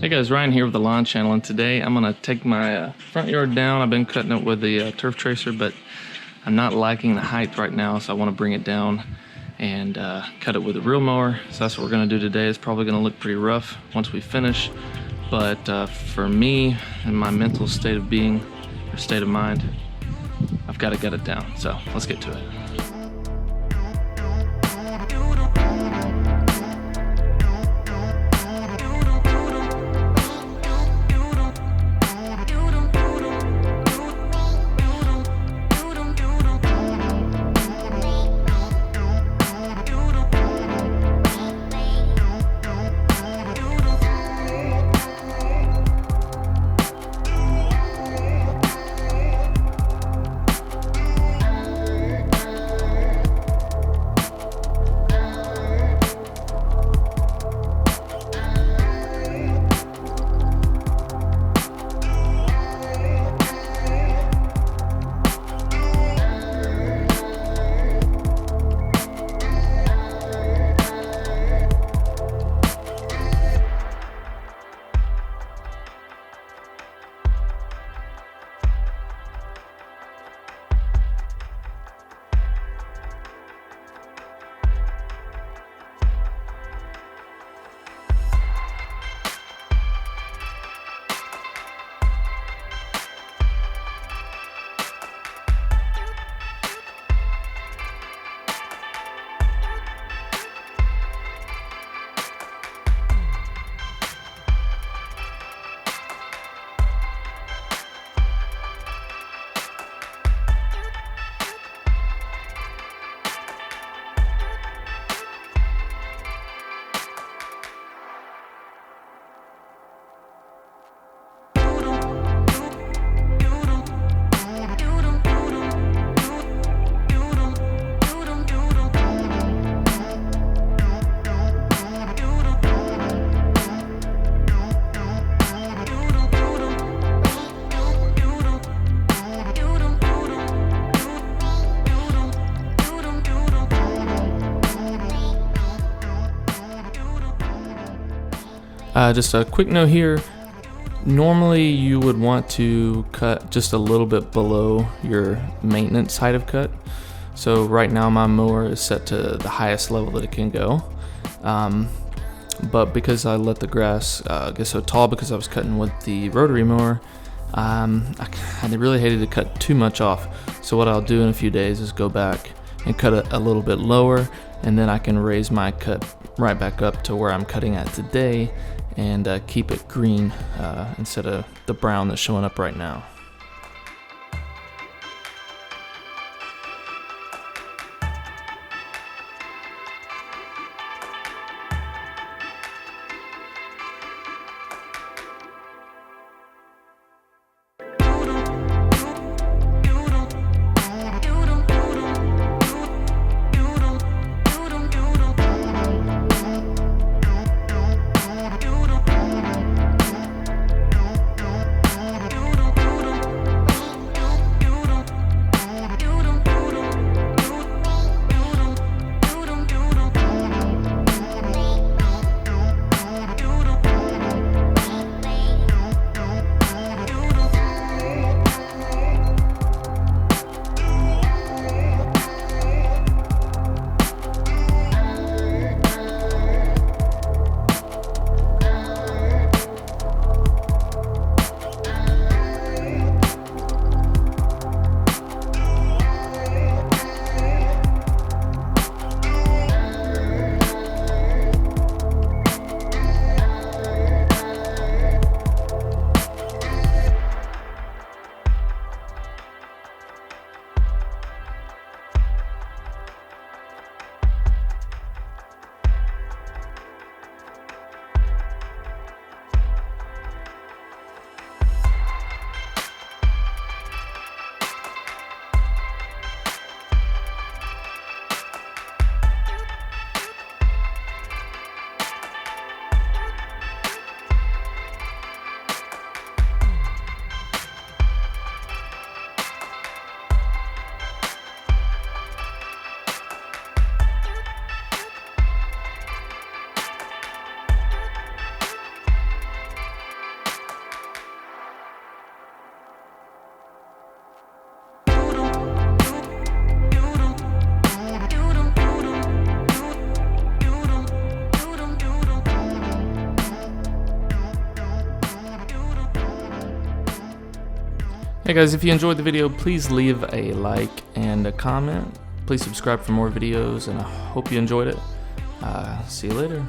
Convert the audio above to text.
Hey guys, Ryan here with the Lawn Channel, and today I'm going to take my front yard down. I've been cutting it with the turf tracer, but I'm not liking the height right now, so I want to bring it down and cut it with a real mower. So that's what we're going to do today. It's probably going to look pretty rough once we finish, but for me and my mental state of being, or state of mind, I've got to get it down. So let's get to it. Just a quick note here. Normally you would want to cut just a little bit below your maintenance height of cut. So right now my mower is set to the highest level that it can go. But because I let the grass get so tall because I was cutting with the rotary mower, I really hated to cut too much off. So what I'll do in a few days is go back and cut it a little bit lower, and then I can raise my cut right back up to where I'm cutting at today and keep it green instead of the brown that's showing up right now. Hey guys, if you enjoyed the video, please leave a like and a comment. Please subscribe for more videos, and I hope you enjoyed it. See you later.